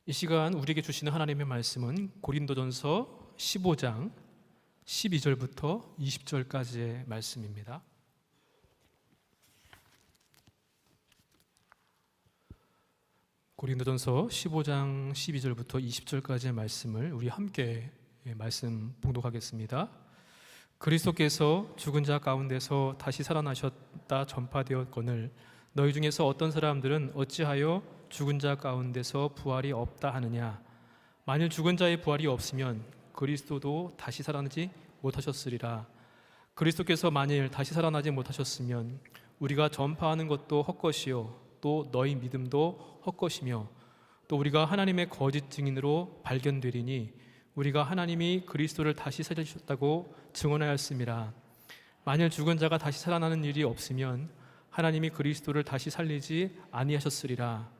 이 시간 우리에게 주시는 하나님의 말씀은 고린도전서 15장 12절부터 20절까지의 말씀입니다. 고린도전서 15장 12절부터 20절까지의 말씀을 우리 함께 말씀 봉독하겠습니다. 그리스도께서 죽은 자 가운데서 다시 살아나셨다 전파되었거늘 너희 중에서 어떤 사람들은 어찌하여 죽은 자 가운데서 부활이 없다 하느냐. 만일 죽은 자의 부활이 없으면 그리스도도 다시 살아나지 못하셨으리라. 그리스도께서 만일 다시 살아나지 못하셨으면 우리가 전파하는 것도 헛것이요 또 너희 믿음도 헛것이며 또 우리가 하나님의 거짓 증인으로 발견되리니 우리가 하나님이 그리스도를 다시 살리셨다고 증언하였음이라. 만일 죽은 자가 다시 살아나는 일이 없으면 하나님이 그리스도를 다시 살리지 아니하셨으리라.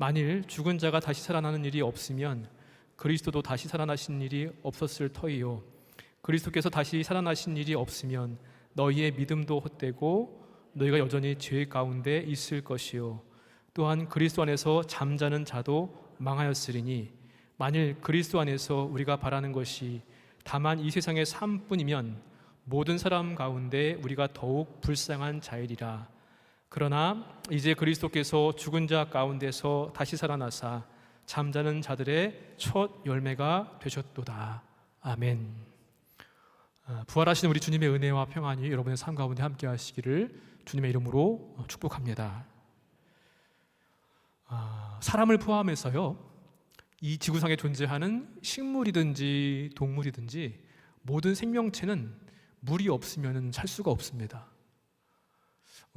만일 죽은 자가 다시 살아나는 일이 없으면 그리스도도 다시 살아나신 일이 없었을 터이요 그리스도께서 다시 살아나신 일이 없으면 너희의 믿음도 헛되고 너희가 여전히 죄 가운데 있을 것이요 또한 그리스도 안에서 잠자는 자도 망하였으리니 만일 그리스도 안에서 우리가 바라는 것이 다만 이 세상의 삶뿐이면 모든 사람 가운데 우리가 더욱 불쌍한 자이리라. 그러나 이제 그리스도께서 죽은 자 가운데서 다시 살아나사 잠자는 자들의 첫 열매가 되셨도다. 아멘. 부활하신 우리 주님의 은혜와 평안이 여러분의 삶 가운데 함께 하시기를 주님의 이름으로 축복합니다. 사람을 포함해서요, 이 지구상에 존재하는 식물이든지 동물이든지 모든 생명체는 물이 없으면 살 수가 없습니다.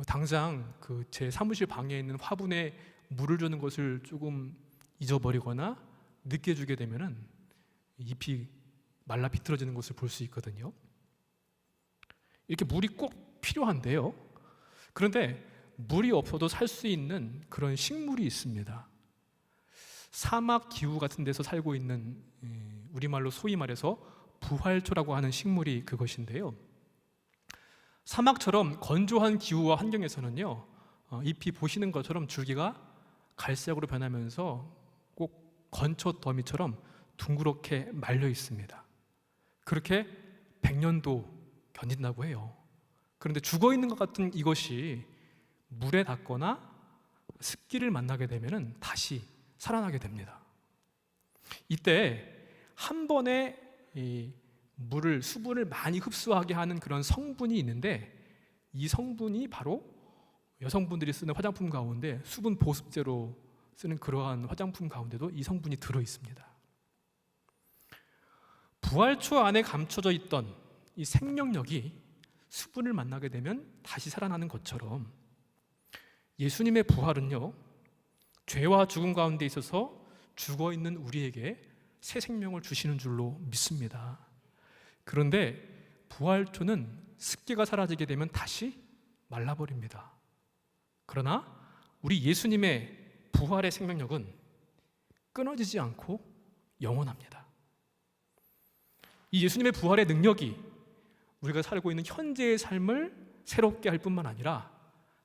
당장 제 사무실 방에 있는 화분에 물을 주는 것을 조금 잊어버리거나 늦게 주게 되면은 잎이 말라 비틀어지는 것을 볼 수 있거든요. 이렇게 물이 꼭 필요한데요. 그런데 물이 없어도 살 수 있는 그런 식물이 있습니다. 사막 기후 같은 데서 살고 있는 우리말로 소위 말해서 부활초라고 하는 식물이 그것인데요. 사막처럼 건조한 기후와 환경에서는요, 잎이 보시는 것처럼 줄기가 갈색으로 변하면서 꼭 건초 더미처럼 둥그렇게 말려 있습니다. 그렇게 100년도 견딘다고 해요. 그런데 죽어 있는 것 같은 이것이 물에 닿거나 습기를 만나게 되면 다시 살아나게 됩니다. 이때 한 번에 물을, 수분을 많이 흡수하게 하는 그런 성분이 있는데 이 성분이 바로 여성분들이 쓰는 화장품 가운데 수분 보습제로 쓰는 그러한 화장품 가운데도 이 성분이 들어 있습니다. 부활초 안에 감춰져 있던 이 생명력이 수분을 만나게 되면 다시 살아나는 것처럼 예수님의 부활은요, 죄와 죽음 가운데 있어서 죽어 있는 우리에게 새 생명을 주시는 줄로 믿습니다. 그런데 부활초는 습기가 사라지게 되면 다시 말라버립니다. 그러나 우리 예수님의 부활의 생명력은 끊어지지 않고 영원합니다. 이 예수님의 부활의 능력이 우리가 살고 있는 현재의 삶을 새롭게 할 뿐만 아니라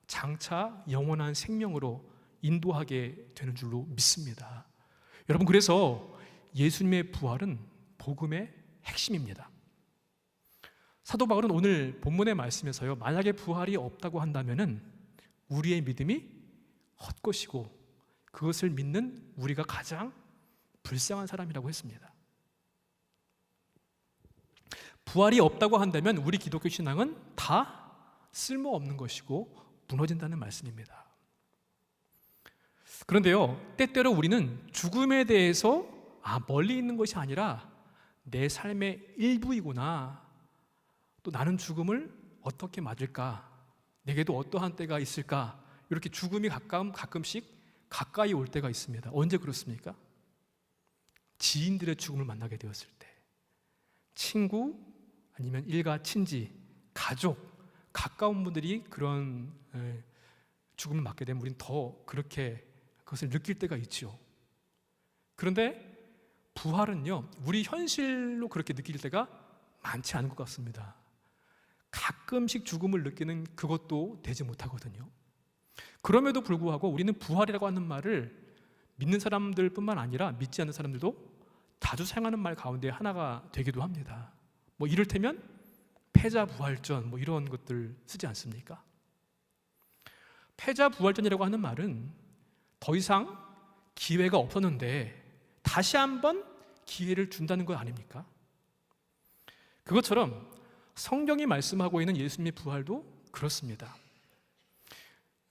장차 영원한 생명으로 인도하게 되는 줄로 믿습니다. 여러분, 그래서 예수님의 부활은 복음의 핵심입니다. 사도 바울은 오늘 본문의 말씀에서요, 만약에 부활이 없다고 한다면은 우리의 믿음이 헛것이고 그것을 믿는 우리가 가장 불쌍한 사람이라고 했습니다. 부활이 없다고 한다면 우리 기독교 신앙은 다 쓸모없는 것이고 무너진다는 말씀입니다. 그런데요, 때때로 우리는 죽음에 대해서 멀리 있는 것이 아니라 내 삶의 일부이구나, 또 나는 죽음을 어떻게 맞을까, 내게도 어떠한 때가 있을까, 이렇게 죽음이 가끔씩 가까이 올 때가 있습니다. 언제 그렇습니까? 지인들의 죽음을 만나게 되었을 때, 친구 아니면 일가, 친지, 가족, 가까운 분들이 그런 죽음을 맞게 되면 우리는 더 그렇게 그것을 느낄 때가 있죠. 그런데 부활은요, 우리 현실로 그렇게 느낄 때가 많지 않은 것 같습니다. 가끔씩 죽음을 느끼는 그것도 되지 못하거든요. 그럼에도 불구하고 우리는 부활이라고 하는 말을 믿는 사람들뿐만 아니라 믿지 않는 사람들도 자주 사용하는 말 가운데 하나가 되기도 합니다. 뭐 이를테면 패자부활전 뭐 이런 것들 쓰지 않습니까? 패자부활전이라고 하는 말은 더 이상 기회가 없었는데 다시 한번 기회를 준다는 것 아닙니까? 그것처럼 성경이 말씀하고 있는 예수님의 부활도 그렇습니다.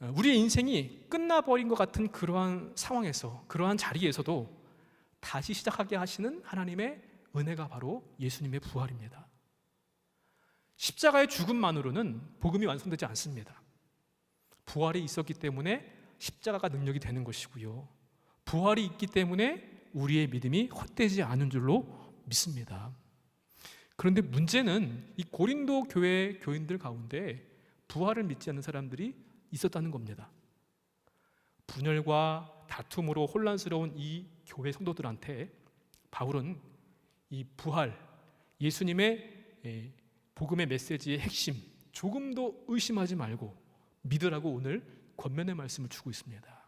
우리의 인생이 끝나버린 것 같은 그러한 상황에서, 그러한 자리에서도 다시 시작하게 하시는 하나님의 은혜가 바로 예수님의 부활입니다. 십자가의 죽음만으로는 복음이 완성되지 않습니다. 부활이 있었기 때문에 십자가가 능력이 되는 것이고요, 부활이 있기 때문에 우리의 믿음이 헛되지 않은 줄로 믿습니다. 그런데 문제는 이 고린도 교회 교인들 가운데 부활을 믿지 않는 사람들이 있었다는 겁니다. 분열과 다툼으로 혼란스러운 이 교회 성도들한테 바울은 이 부활, 예수님의 복음의 메시지의 핵심 조금도 의심하지 말고 믿으라고 오늘 권면의 말씀을 주고 있습니다.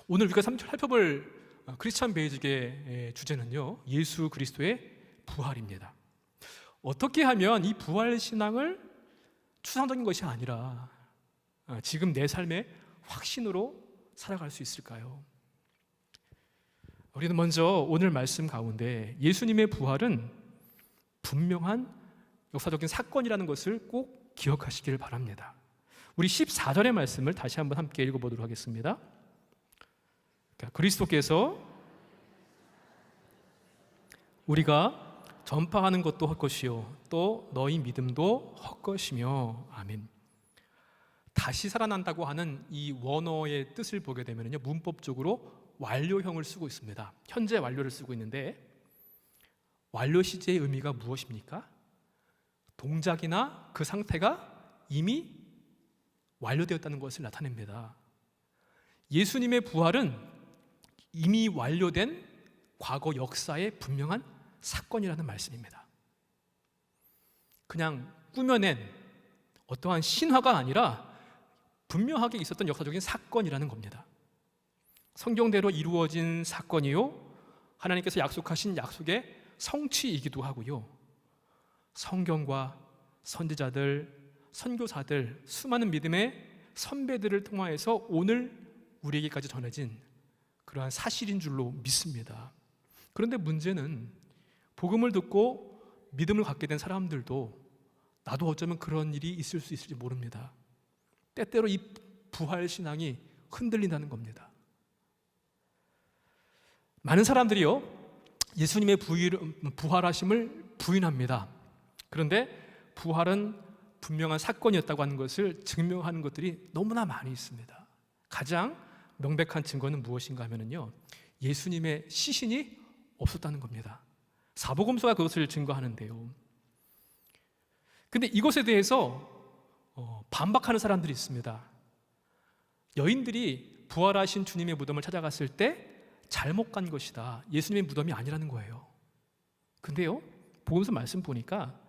오늘 우리가 살펴볼 크리스찬 베이직의 주제는요, 예수 그리스도의 부활입니다. 어떻게 하면 이 부활 신앙을 추상적인 것이 아니라 지금 내 삶의 확신으로 살아갈 수 있을까요? 우리는 먼저 오늘 말씀 가운데 예수님의 부활은 분명한 역사적인 사건이라는 것을 꼭 기억하시기를 바랍니다. 우리 14절의 말씀을 다시 한번 함께 읽어보도록 하겠습니다. 그리스도께서 우리가 전파하는 것도 헛것이요 또 너희 믿음도 헛것이며. 아멘. 다시 살아난다고 하는 이 원어의 뜻을 보게 되면요, 문법적으로 완료형을 쓰고 있습니다. 현재 완료를 쓰고 있는데, 완료 시제의 의미가 무엇입니까? 동작이나 그 상태가 이미 완료되었다는 것을 나타냅니다. 예수님의 부활은 이미 완료된 과거 역사의 분명한 사건이라는 말씀입니다. 그냥 꾸며낸 어떠한 신화가 아니라 분명하게 있었던 역사적인 사건이라는 겁니다. 성경대로 이루어진 사건이요, 하나님께서 약속하신 약속의 성취이기도 하고요, 성경과 선지자들, 선교사들, 수많은 믿음의 선배들을 통하여서 오늘 우리에게까지 전해진 그러한 사실인 줄로 믿습니다. 그런데 문제는 복음을 듣고 믿음을 갖게 된 사람들도 나도 어쩌면 그런 일이 있을 수 있을지 모릅니다. 때때로 이 부활 신앙이 흔들린다는 겁니다. 많은 사람들이요, 예수님의 부활하심을 부인합니다. 그런데 부활은 분명한 사건이었다고 하는 것을 증명하는 것들이 너무나 많이 있습니다. 가장 명백한 증거는 무엇인가 하면요, 예수님의 시신이 없었다는 겁니다. 사복음서가 그것을 증거하는데요. 근데 이것에 대해서 반박하는 사람들이 있습니다. 여인들이 부활하신 주님의 무덤을 찾아갔을 때 잘못 간 것이다, 예수님의 무덤이 아니라는 거예요. 근데요, 복음서 말씀 보니까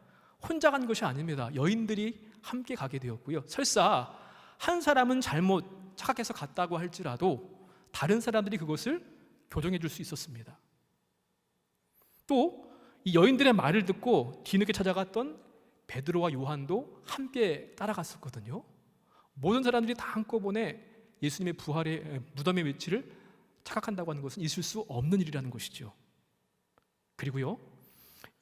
혼자 간 것이 아닙니다. 여인들이 함께 가게 되었고요, 설사 한 사람은 잘못 착각해서 갔다고 할지라도 다른 사람들이 그것을 교정해 줄 수 있었습니다. 또 이 여인들의 말을 듣고 뒤늦게 찾아갔던 베드로와 요한도 함께 따라갔었거든요. 모든 사람들이 다 한꺼번에 예수님의 부활의 무덤의 위치를 착각한다고 하는 것은 있을 수 없는 일이라는 것이죠. 그리고요,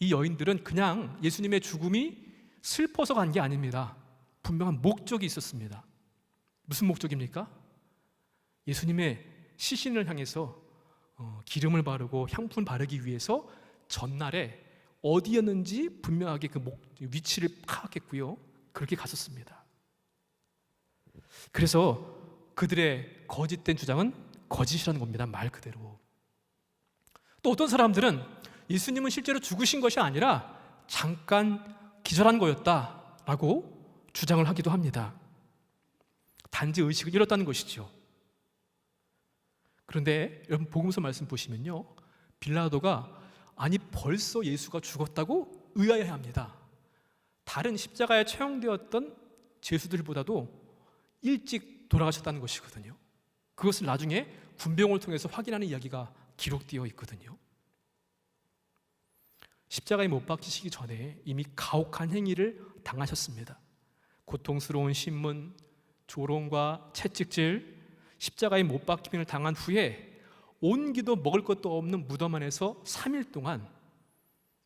이 여인들은 그냥 예수님의 죽음이 슬퍼서 간 게 아닙니다. 분명한 목적이 있었습니다. 무슨 목적입니까? 예수님의 시신을 향해서 기름을 바르고 향품 바르기 위해서 전날에 어디였는지 분명하게 그 위치를 파악했고요, 그렇게 갔었습니다. 그래서 그들의 거짓된 주장은 거짓이라는 겁니다. 말 그대로. 또 어떤 사람들은 예수님은 실제로 죽으신 것이 아니라 잠깐 기절한 거였다라고 주장을 하기도 합니다. 단지 의식을 잃었다는 것이죠. 그런데 여러분, 복음서 말씀 보시면요, 빌라도가 아니 벌써 예수가 죽었다고 의아해합니다. 다른 십자가에 처형되었던 죄수들보다도 일찍 돌아가셨다는 것이거든요. 그것을 나중에 군병을 통해서 확인하는 이야기가 기록되어 있거든요. 십자가에 못 박히시기 전에 이미 가혹한 행위를 당하셨습니다. 고통스러운 신문, 조롱과 채찍질, 십자가에 못 박힘을 당한 후에 온기도 먹을 것도 없는 무덤 안에서 3일 동안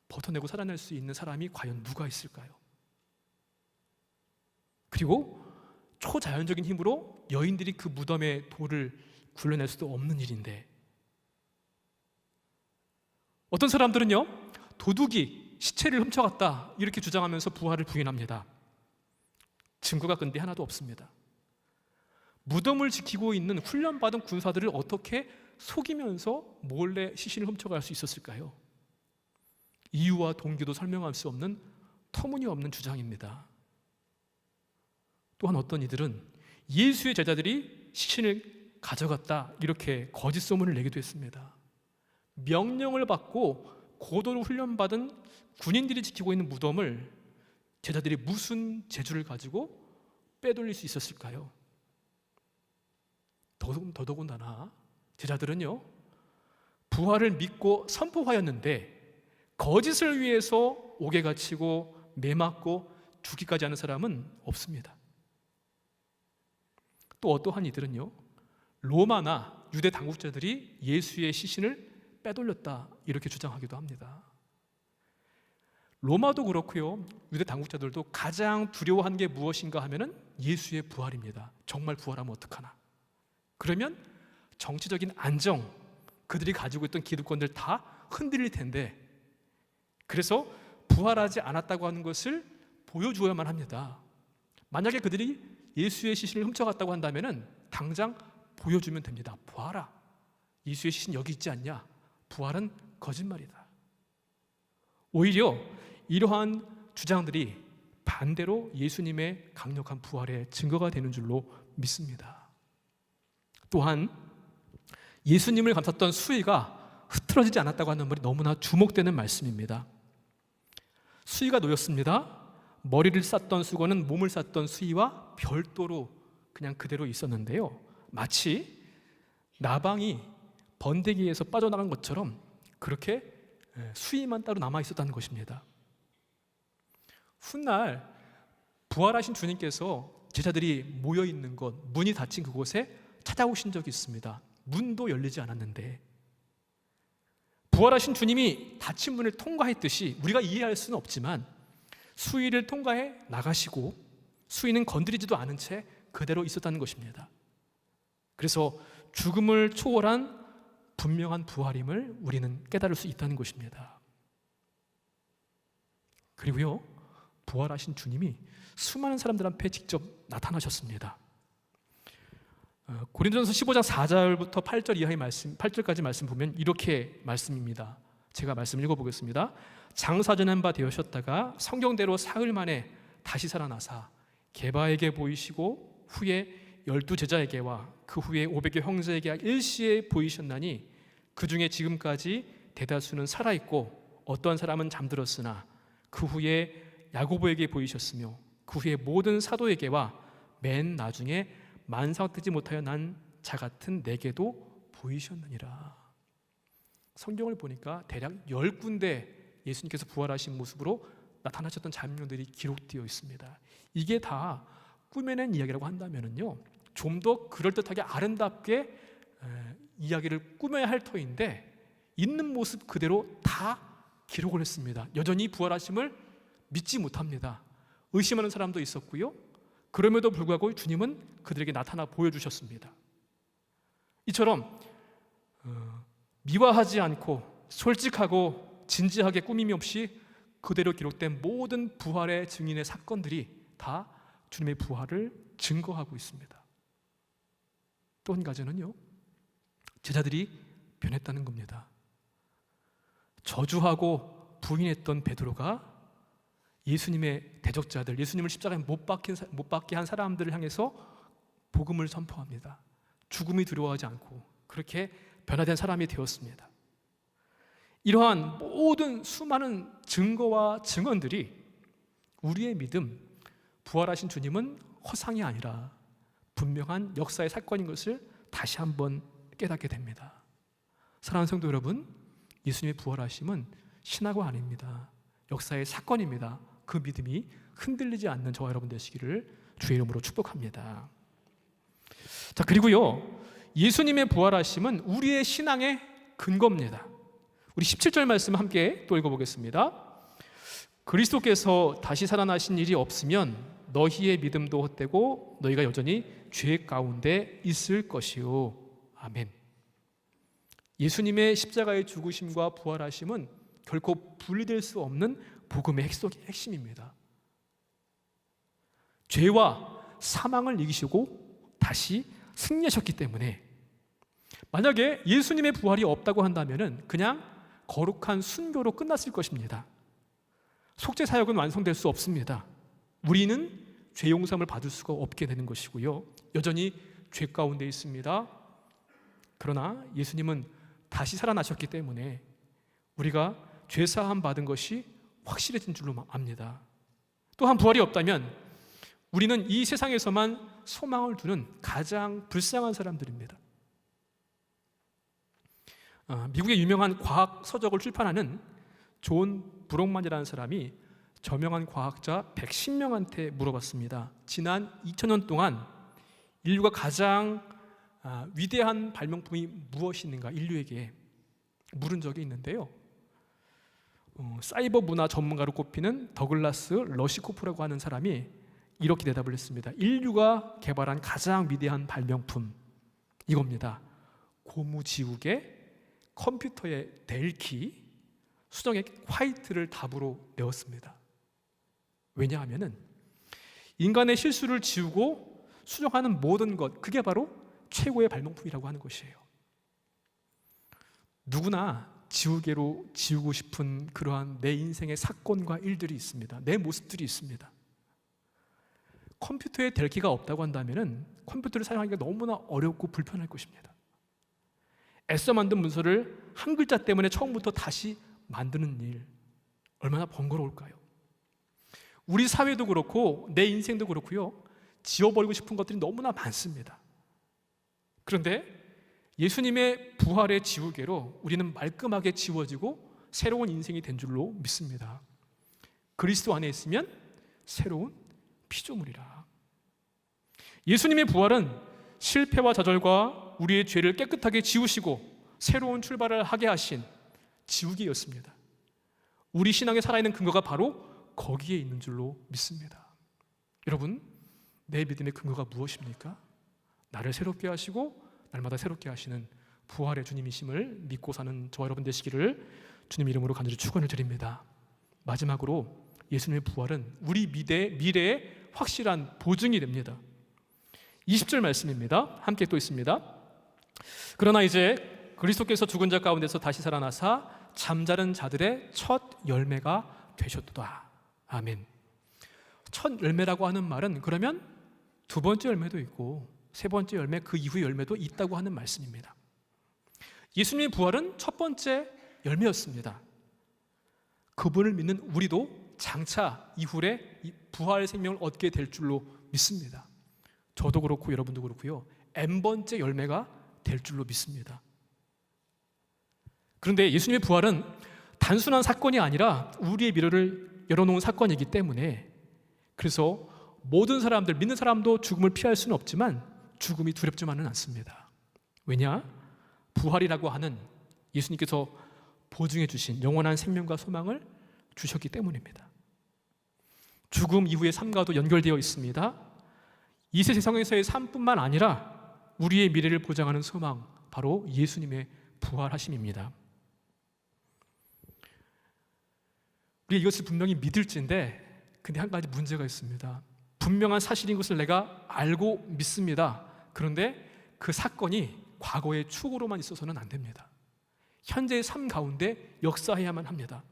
버텨내고 살아날 수 있는 사람이 과연 누가 있을까요? 그리고 초자연적인 힘으로 여인들이 그 무덤의 돌을 굴려낼 수도 없는 일인데, 어떤 사람들은요, 도둑이 시체를 훔쳐갔다 이렇게 주장하면서 부활을 부인합니다. 증거가 근데 하나도 없습니다. 무덤을 지키고 있는 훈련받은 군사들을 어떻게 속이면서 몰래 시신을 훔쳐갈 수 있었을까요? 이유와 동기도 설명할 수 없는 터무니없는 주장입니다. 또한 어떤 이들은 예수의 제자들이 시신을 가져갔다 이렇게 거짓 소문을 내기도 했습니다. 명령을 받고 고도로 훈련받은 군인들이 지키고 있는 무덤을 제자들이 무슨 재주를 가지고 빼돌릴 수 있었을까요? 더더군다나 제자들은요, 부활을 믿고 선포하였는데 거짓을 위해서 옥에 갇히고 매맞고 죽기까지 하는 사람은 없습니다. 또 어떠한 이들은요, 로마나 유대 당국자들이 예수의 시신을 빼돌렸다 이렇게 주장하기도 합니다. 로마도 그렇고요, 유대 당국자들도 가장 두려워한 게 무엇인가 하면은 예수의 부활입니다. 정말 부활하면 어떡하나? 그러면 정치적인 안정, 그들이 가지고 있던 기득권들 다 흔들릴 텐데, 그래서 부활하지 않았다고 하는 것을 보여주어야만 합니다. 만약에 그들이 예수의 시신을 훔쳐갔다고 한다면은 당장 보여주면 됩니다. 보아라, 예수의 시신 여기 있지 않냐? 부활은 거짓말이다. 오히려 이러한 주장들이 반대로 예수님의 강력한 부활의 증거가 되는 줄로 믿습니다. 또한 예수님을 감쌌던 수위가 흐트러지지 않았다고 하는 말이 너무나 주목되는 말씀입니다. 수위가 놓였습니다. 머리를 쌌던 수건은 몸을 쌌던 수위와 별도로 그냥 그대로 있었는데요, 마치 나방이 번데기에서 빠져나간 것처럼 그렇게 수위만 따로 남아 있었다는 것입니다. 훗날 부활하신 주님께서 제자들이 모여 있는 곳, 문이 닫힌 그곳에 찾아오신 적이 있습니다. 문도 열리지 않았는데, 부활하신 주님이 닫힌 문을 통과했듯이 우리가 이해할 수는 없지만 수위를 통과해 나가시고 수위는 건드리지도 않은 채 그대로 있었다는 것입니다. 그래서 죽음을 초월한 분명한 부활임을 우리는 깨달을 수 있다는 것입니다. 그리고요, 부활하신 주님이 수많은 사람들 앞에 직접 나타나셨습니다. 고린도전서 15장 4절부터 8절 이하의 말씀, 8절까지 말씀 보면 이렇게 말씀입니다. 제가 말씀 읽어보겠습니다. 장사 전한 바 되셨다가 성경대로 사흘 만에 다시 살아나사 게바에게 보이시고 후에 12 제자에게와 그 후에 500여 형제에게 일시에 보이셨나니 그 중에 지금까지 대다수는 살아있고 어떤 사람은 잠들었으나 그 후에 야고보에게 보이셨으며 그 후에 모든 사도에게와 맨 나중에 만삭되지 못하여 난 자 같은 내게도 보이셨느니라. 성경을 보니까 대략 10군데 예수님께서 부활하신 모습으로 나타나셨던 장면들이 기록되어 있습니다. 이게 다 꾸며낸 이야기라고 한다면요, 좀 더 그럴듯하게 아름답게 이야기를 꾸며야 할 터인데 있는 모습 그대로 다 기록을 했습니다. 여전히 부활하심을 믿지 못합니다. 의심하는 사람도 있었고요, 그럼에도 불구하고 주님은 그들에게 나타나 보여주셨습니다. 이처럼 미화하지 않고 솔직하고 진지하게 꾸밈이 없이 그대로 기록된 모든 부활의 증인의 사건들이 다 주님의 부활을 증거하고 있습니다. 또 한 가지는요, 제자들이 변했다는 겁니다. 저주하고 부인했던 베드로가 예수님의 대적자들, 예수님을 십자가에 못 박게 한 사람들을 향해서 복음을 선포합니다. 죽음이 두려워하지 않고 그렇게 변화된 사람이 되었습니다. 이러한 모든 수많은 증거와 증언들이 우리의 믿음, 부활하신 주님은 허상이 아니라 분명한 역사의 사건인 것을 다시 한번 깨닫게 됩니다. 사랑하는 성도 여러분, 예수님의 부활하심은 신화가 아닙니다. 역사의 사건입니다. 그 믿음이 흔들리지 않는 저와 여러분 되시기를 주의 이름으로 축복합니다. 자, 그리고요, 예수님의 부활하심은 우리의 신앙의 근거입니다. 우리 17절 말씀 함께 또 읽어보겠습니다. 그리스도께서 다시 살아나신 일이 없으면 너희의 믿음도 헛되고 너희가 여전히 죄 가운데 있을 것이요. 아멘. 예수님의 십자가의 죽으심과 부활하심은 결코 분리될 수 없는 복음의 핵심입니다. 죄와 사망을 이기시고 다시 승리하셨기 때문에 만약에 예수님의 부활이 없다고 한다면 그냥 거룩한 순교로 끝났을 것입니다. 속죄 사역은 완성될 수 없습니다. 우리는 죄 용서함을 받을 수가 없게 되는 것이고요, 여전히 죄 가운데 있습니다. 그러나 예수님은 다시 살아나셨기 때문에 우리가 죄 사함 받은 것이 확실해진 줄로 압니다. 또한 부활이 없다면 우리는 이 세상에서만 소망을 두는 가장 불쌍한 사람들입니다. 미국의 유명한 과학 서적을 출판하는 존 브록만이라는 사람이 저명한 과학자 110명한테 물어봤습니다. 지난 2000년 동안 인류가 가장 위대한 발명품이 무엇이있는가 인류에게 물은 적이 있는데요, 사이버 문화 전문가로 꼽히는 더글라스 러시코프라고 하는 사람이 이렇게 대답을 했습니다. 인류가 개발한 가장 위대한 발명품 이겁니다. 고무지우개, 컴퓨터의 델키, 수정의 화이트를 답으로 내었습니다. 왜냐하면 인간의 실수를 지우고 수정하는 모든 것, 그게 바로 최고의 발명품이라고 하는 것이에요. 누구나 지우개로 지우고 싶은 그러한 내 인생의 사건과 일들이 있습니다. 내 모습들이 있습니다. 컴퓨터에 델키가 없다고 한다면 컴퓨터를 사용하기가 너무나 어렵고 불편할 것입니다. 애써 만든 문서를 한 글자 때문에 처음부터 다시 만드는 일, 얼마나 번거로울까요? 우리 사회도 그렇고 내 인생도 그렇고요, 지워버리고 싶은 것들이 너무나 많습니다. 그런데 예수님의 부활의 지우개로 우리는 말끔하게 지워지고 새로운 인생이 된 줄로 믿습니다. 그리스도 안에 있으면 새로운 피조물이라. 예수님의 부활은 실패와 좌절과 우리의 죄를 깨끗하게 지우시고 새로운 출발을 하게 하신 지우개였습니다. 우리 신앙에 살아있는 근거가 바로 거기에 있는 줄로 믿습니다. 여러분, 내 믿음의 근거가 무엇입니까? 나를 새롭게 하시고 날마다 새롭게 하시는 부활의 주님이심을 믿고 사는 저와 여러분 되시기를 주님 이름으로 간절히 축원을 드립니다. 마지막으로 예수님의 부활은 우리 미래의 확실한 보증이 됩니다. 20절 말씀입니다. 함께 또 있습니다. 그러나 이제 그리스도께서 죽은 자 가운데서 다시 살아나사 잠자는 자들의 첫 열매가 되셨도다. 아멘. 첫 열매라고 하는 말은 그러면 두 번째 열매도 있고 세 번째 열매, 그 이후의 열매도 있다고 하는 말씀입니다. 예수님의 부활은 첫 번째 열매였습니다. 그분을 믿는 우리도 장차 이후에 부활 생명을 얻게 될 줄로 믿습니다. 저도 그렇고 여러분도 그렇고요, N번째 열매가 될 줄로 믿습니다. 그런데 예수님의 부활은 단순한 사건이 아니라 우리의 미래를 열어놓은 사건이기 때문에, 그래서 모든 사람들, 믿는 사람도 죽음을 피할 수는 없지만 죽음이 두렵지만은 않습니다. 왜냐? 부활이라고 하는 예수님께서 보증해 주신 영원한 생명과 소망을 주셨기 때문입니다. 죽음 이후의 삶과도 연결되어 있습니다. 이 세상에서의 삶뿐만 아니라 우리의 미래를 보장하는 소망, 바로 예수님의 부활하심입니다. 우리 이것을 분명히 믿을지인데, 근데 한 가지 문제가 있습니다. 분명한 사실인 것을 내가 알고 믿습니다. 그런데 그 사건이 과거의 추억으로만 있어서는 안 됩니다. 현재의 삶 가운데 역사해야만 합니다.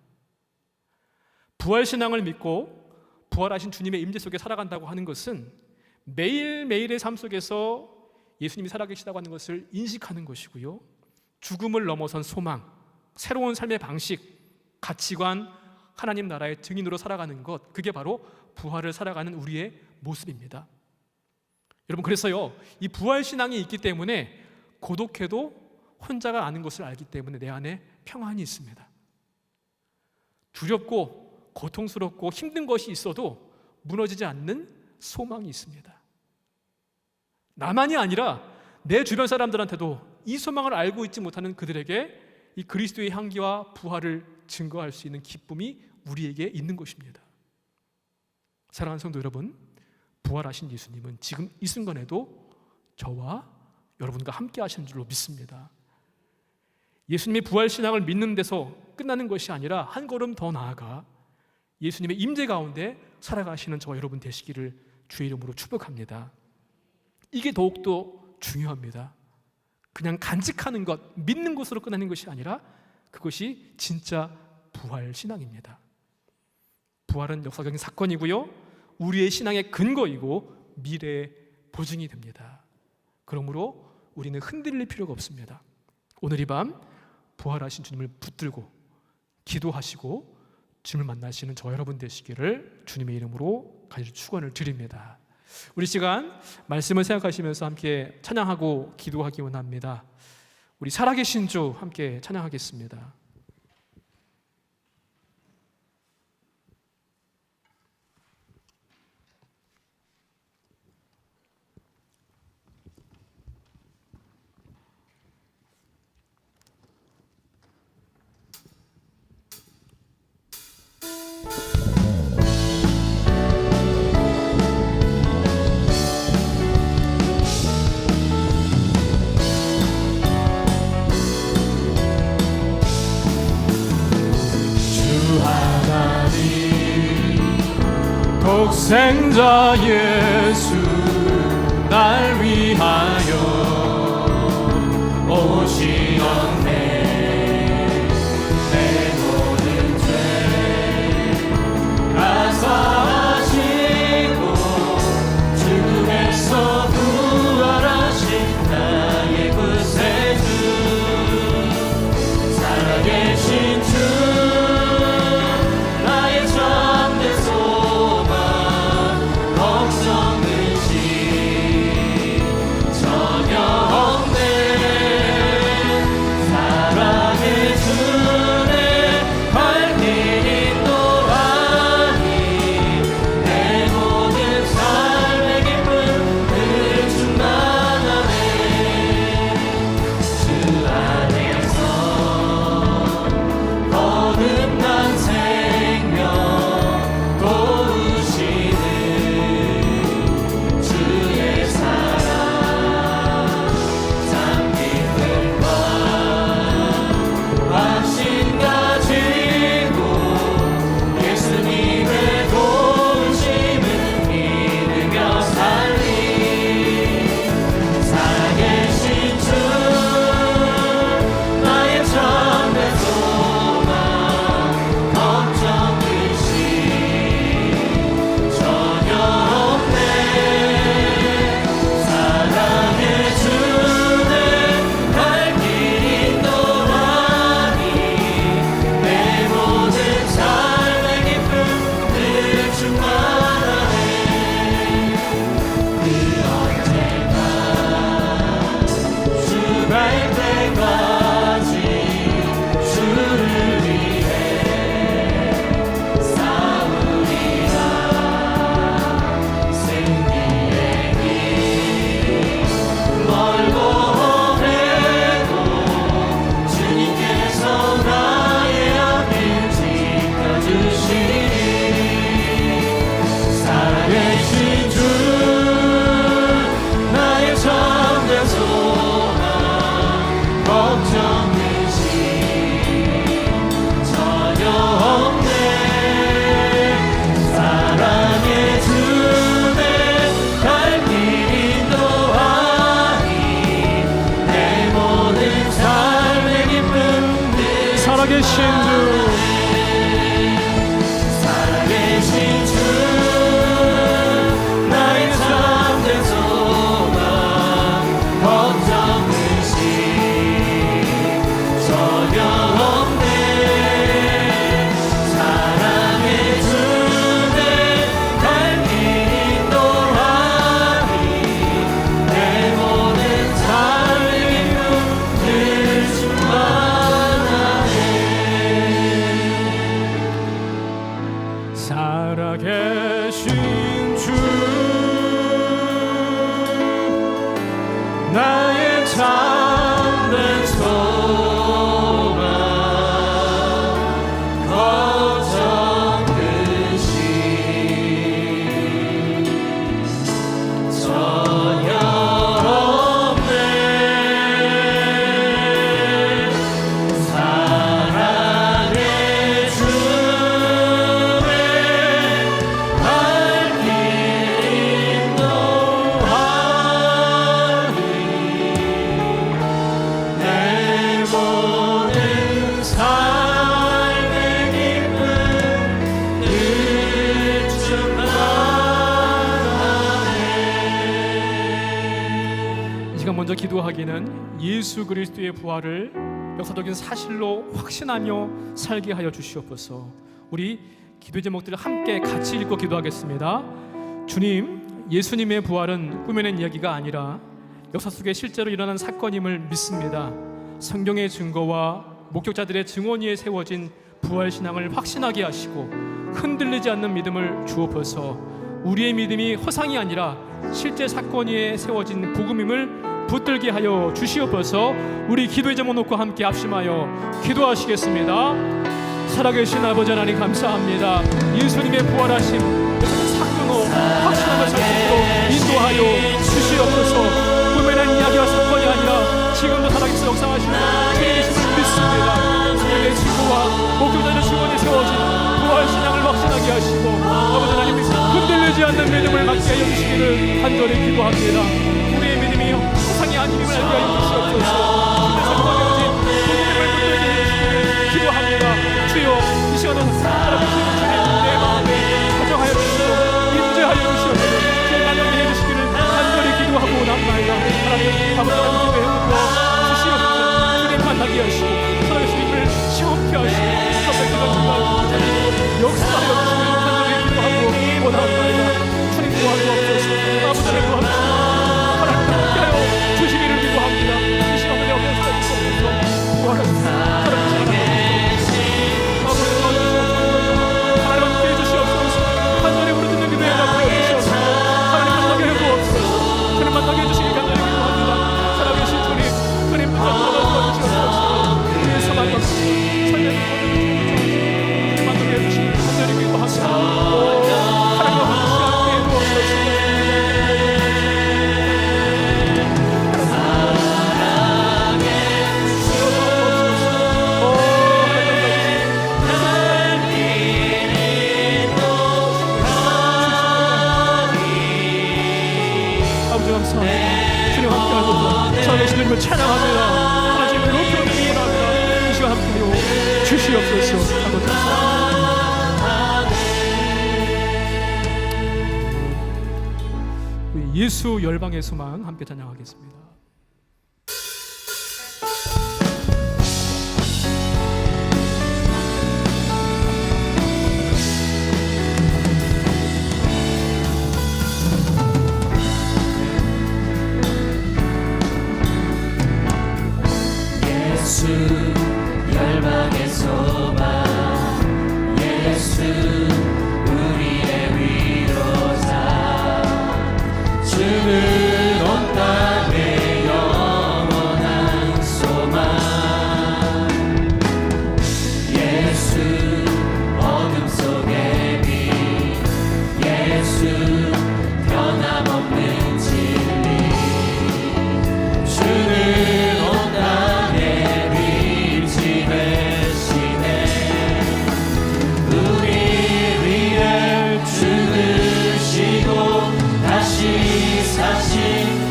부활신앙을 믿고 부활하신 주님의 임재 속에 살아간다고 하는 것은 매일매일의 삶 속에서 예수님이 살아계시다고 하는 것을 인식하는 것이고요, 죽음을 넘어선 소망, 새로운 삶의 방식, 가치관, 하나님 나라의 증인으로 살아가는 것, 그게 바로 부활을 살아가는 우리의 모습입니다. 여러분, 그래서요, 이 부활신앙이 있기 때문에 고독해도 혼자가 아닌 것을 알기 때문에 내 안에 평안이 있습니다. 두렵고 고통스럽고 힘든 것이 있어도 무너지지 않는 소망이 있습니다. 나만이 아니라 내 주변 사람들한테도 이 소망을 알고 있지 못하는 그들에게 이 그리스도의 향기와 부활을 증거할 수 있는 기쁨이 우리에게 있는 것입니다. 사랑하는 성도 여러분, 부활하신 예수님은 지금 이 순간에도 저와 여러분과 함께 하시는 줄로 믿습니다. 예수님의 부활 신앙을 믿는 데서 끝나는 것이 아니라 한 걸음 더 나아가 예수님의 임재 가운데 살아가시는 저와 여러분 되시기를 주의 이름으로 축복합니다. 이게 더욱더 중요합니다. 그냥 간직하는 것, 믿는 것으로 끝나는 것이 아니라 그것이 진짜 부활 신앙입니다. 부활은 역사적인 사건이고요, 우리의 신앙의 근거이고 미래의 보증이 됩니다. 그러므로 우리는 흔들릴 필요가 없습니다. 오늘 이 밤 부활하신 주님을 붙들고 기도하시고 주님을 만나시는 저 여러분 되시기를 주님의 이름으로 간절히 축원을 드립니다. 우리 시간 말씀을 생각하시면서 함께 찬양하고 기도하기 원합니다. 우리 살아계신 주 함께 찬양하겠습니다. 독생자 예수 날 위하여 오시었네. 내 모든 죄 다 사하시고 죽음에서 부활하신 나의 구세주, 살아계신 주 나의 참된 소망, 걱정 의심 전혀 없네. 사랑의 주내 밝힌 인도하니 내 모든 삶의 기쁨을 충만하네. 주 안에서 거듭난 생명 도우시는 주의 사랑, 참 기쁨과 확신 가지고 예수님의 도우심을 믿으며 살리. 살아계신 주 나의 참된 소망, 걱정 의심 전혀 없네. 사랑의 주는 밝힌 인도하니 내 모든 삶의 기쁨 늘 충만하네. 그 언젠가 주갈 때까지 주를 위해 싸우리라. 승리의 길 멀고 오래도 주님께서 나의 앞을 지켜주시리. 살아계신 주 나의 참된 소망, 걱정 의심 전혀 없네. 사랑의 주내 밝힌 인도하니 내 모든 삶의 기쁨 늘 살아계신 주 살아계신 주 나의 참된 소망, 걱정 의심 전혀 없네. 사랑의 주내 밝힌 인도하니 내 모든 삶의 기쁨 기도하기는 예수 그리스도의 부활을 역사적인 사실로 확신하며 살게 하여 주시옵소서. 우리 기도 제목들을 함께 같이 읽고 기도하겠습니다. 주님, 예수님의 부활은 꾸며낸 이야기가 아니라 역사 속에 실제로 일어난 사건임을 믿습니다. 성경의 증거와 목격자들의 증언 위에 세워진 부활신앙을 확신하게 하시고 흔들리지 않는 믿음을 주옵소서. 우리의 믿음이 허상이 아니라 실제 사건 위에 세워진 복음임을 붙들게 하여 주시옵소서. 우리 기도의 제목 놓고 함께 합심하여 기도하시겠습니다. 살아계신 아버지 하나님 감사합니다. 예수님의 부활하심 사건으로 확신하며 살 수 있도록 인도하여 주시옵소서. 꾸며낸 이야기와 사건이 아니라 지금도 살아계신 역사하시는 주님이심을 믿습니다. 성경의 증거와 목격자들의 증언이 세워진 부활신앙을 확신하게 하시고 아버지 하나님 흔들리지 않는 믿음을 갖게 하여 주시기를 간절히 기도합니다. 우리의 믿음이 허상이 아님임을 알게 하여 주시옵소서. 주님의 사건에 오신 믿음을 붙들게 해주시기를 기도합니다. 주여, 이 시간은 살아계시는 주님 내 마음에 가정하여 주시고 임재하여 주시옵소서. 주님 만나게 해주시기를 간절히 기도하고 나옵나이다. 하나님 아버지 하나님 기도해 주시옵소서. 주님 만나게 하시고 살아계신 님을 시험케 하시고 선택받은 순간 역사하여 주시기를 간절히 기도하고 원하옵나이다. 주님 도와주옵소서. 아버지 하나님 도와주시고 하나님 함께하여 주시기를 기도합니다. 이 시간에 여기에 살아주시옵소서. 도와주옵소서. 주님 함께하셔서 살아계신 주님을 찬양합니다. 하나님을 높여드리기 바랍니다. 이 시간 함께하여 주시옵소서. 아버지 감사합니다. 예수 열방의 소망 함께 찬양하겠습니다. 예수 열방의 소망, 예수 우리의 위로자, 주는 온 땅의 영원한 소망. 예수 어둠 속의 빛, 예수 변함없는 진리, 주는 온 땅의 빛이 되시네. 우리 위에 죽으시고 다시 사신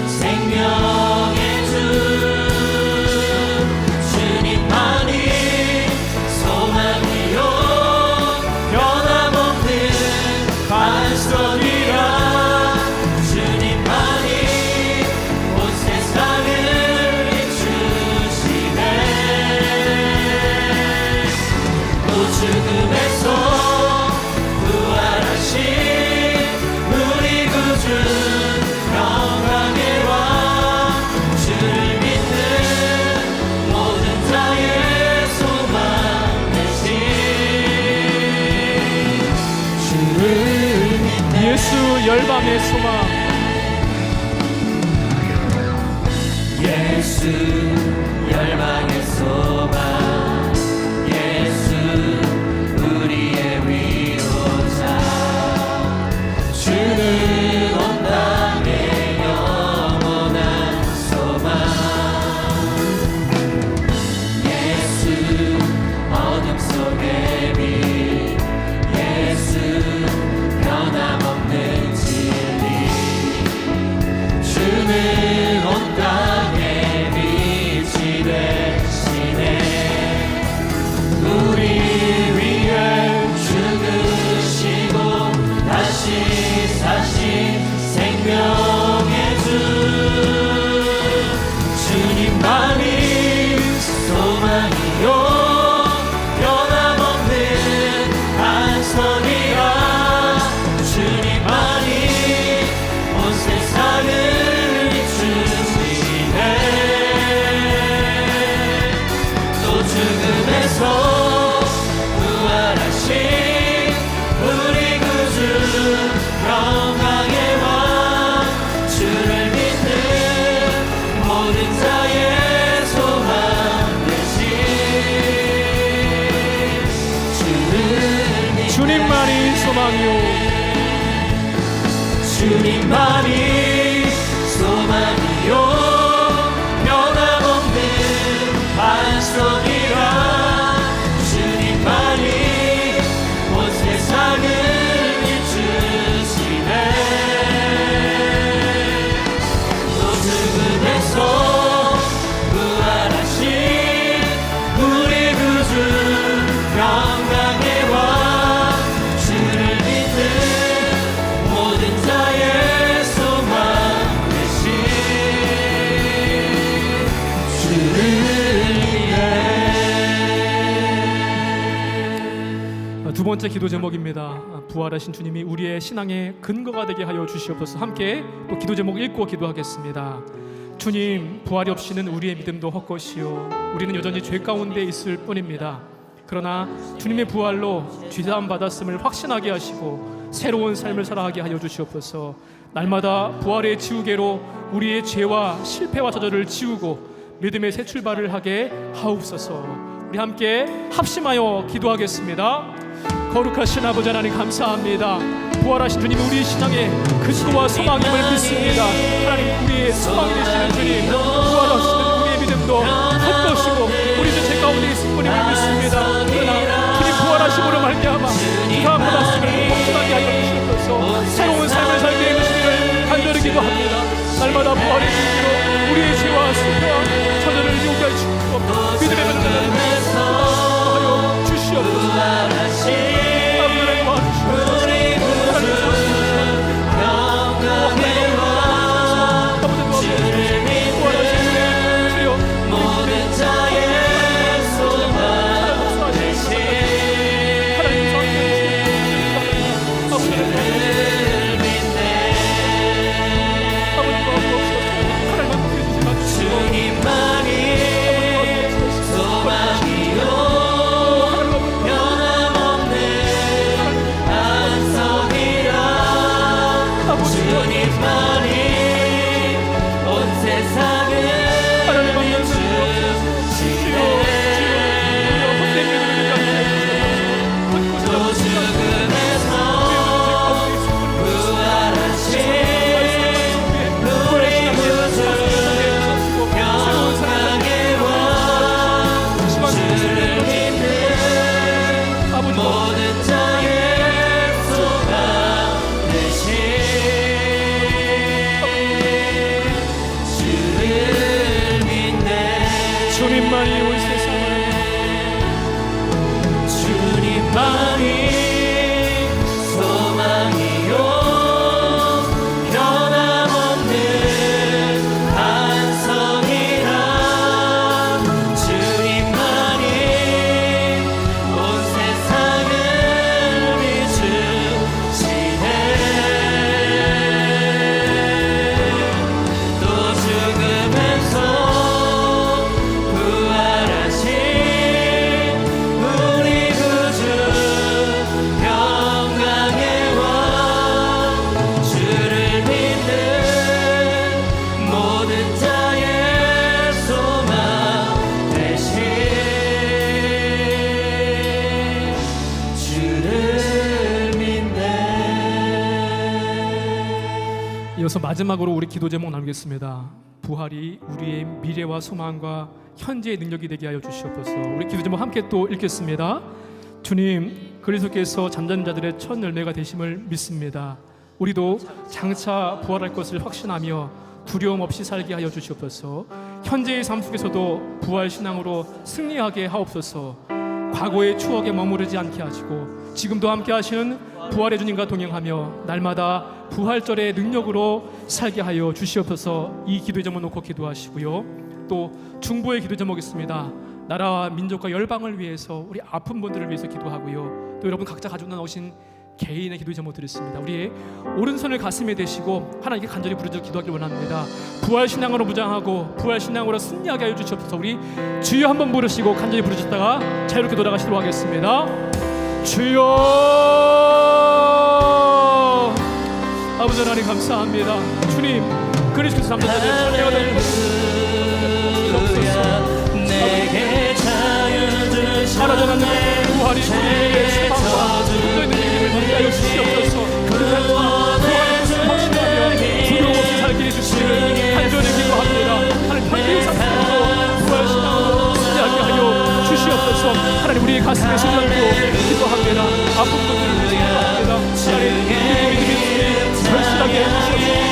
생명의 주, 주님만이 소망이요 변함없는 반석이라. 주님만이 온 세상을 비추시네. 또 죽음에서 부활하신 우리 구주 영광의 왕, 주를 믿는 모든 자의 소망 되신 주를 믿는 예수 열방의 소망, 예수 열방의 소망, 예수 우리의 위로자, 주는 온 땅의 영원한 소망. 예수 어둠 속의 빛, 예수 변함없는 진리, 주는 온 땅의 빛이 되시 주님만이 소망이요 주님만이 소망이요 변함없는 반석이라 주님만이 온 세상을 비추시네 또 죽음에서 부활하신 우리 구주 평강의 왕 주를 믿는 모든 자의 소망 되신 주를 위해 두 번째 기도 제목입니다. 부활하신 주님이 우리의 신앙의 근거가 되게 하여 주시옵소서. 함께 또 기도 제목 읽고 기도하겠습니다. 주님, 부활이 없이는 우리의 믿음도 헛것이요 우리는 여전히 죄 가운데 있을 뿐입니다. 그러나 주님의 부활로 죄사함 받았음을 확신하게 하시고 새로운 삶을 살아가게 하여 주시옵소서. 날마다 부활의 지우개로 우리의 죄와 실패와 저절을 지우고 믿음의 새 출발을 하게 하옵소서. 우리 함께 합심하여 기도하겠습니다. 거룩하신 아버지 하나님 감사합니다. 부활하신 주님 우리의 신앙의 근거와 소망임을 믿습니다. 하나님 우리의 소망이 되시는 주님 부활하시는 우리의 믿음도 헛것이고 우리도 죄 가운데 있을 뿐임을 믿습니다. 그러나 주님 부활하심으로 말미암아 죄사함 받았음을 확신하게 하여 주시옵소서. 새로운 삶을 살게 해주시기를 간절히 기도합니다. 날마다 부활의 주님으로 우리의 죄와 실패와 저절을 지우게 하시옵소서. 믿음의 변화를 하여 주시옵소서. 주님만이 온 세상을 주님만이 소망이요 변함없는 반석이라 주님만이 온 세상을 비추시네 또 죽음에서 부활하신 우리 구주 평강의 왕 주를 믿는 모든 자의 소망 되신 주를 믿네. 이어서 마지막으로 우리 기도 제목 나누겠습니다. 부활이 우리의 미래와 소망과 현재의 능력이 되게 하여 주시옵소서. 우리 기도 제목 함께 또 읽겠습니다. 주님, 그리스도께서 잠자는 자들의 첫 열매가 되심을 믿습니다. 우리도 장차 부활할 것을 확신하며 두려움 없이 살게 하여 주시옵소서. 현재의 삶 속에서도 부활 신앙으로 승리하게 하옵소서. 과거의 추억에 머무르지 않게 하시고 지금도 함께 하시는 부활의 주님과 동행하며 날마다 부활절의 능력으로 살게 하여 주시옵소서. 이 기도 제목 놓고 기도하시고요. 또 중보의 기도 제목 있습니다. 나라와 민족과 열방을 위해서 우리 아픈 분들을 위해서 기도하고요. 또 여러분 각자 가지고 나오신 개인의 기도 제목들이 있습니다. 우리의 오른손을 가슴에 대시고 하나님께 간절히 부르짖어 기도하길 원합니다. 부활 신앙으로 무장하고 부활 신앙으로 승리하게 하여 주시옵소서. 우리 주여 한번 부르시고 간절히 부르짖다가 자유롭게 돌아가시도록 하겠습니다. 주여, 아버지 하나님 감사합니다. 주님, 그리스도께서 잠자는 자들의 참여가 되는 내게 자유 주셨네 사라져가는 부활이 우리에게 소망과 너의 능력을 하여 주시옵소서. 우리 삶과 구원의 것을 확신하며 두려움 없이 살게 해주시기를 간절히 기도합니다. 하나님 편리 상태로 부활신앙으로 승리하게 하여 주시옵소서. 하나님 우리 가슴의 소전도 기도합니다. 아픈 분들을 위해서 기도합니다. 하나님 우리 믿음의 결실하게 해주시옵소서.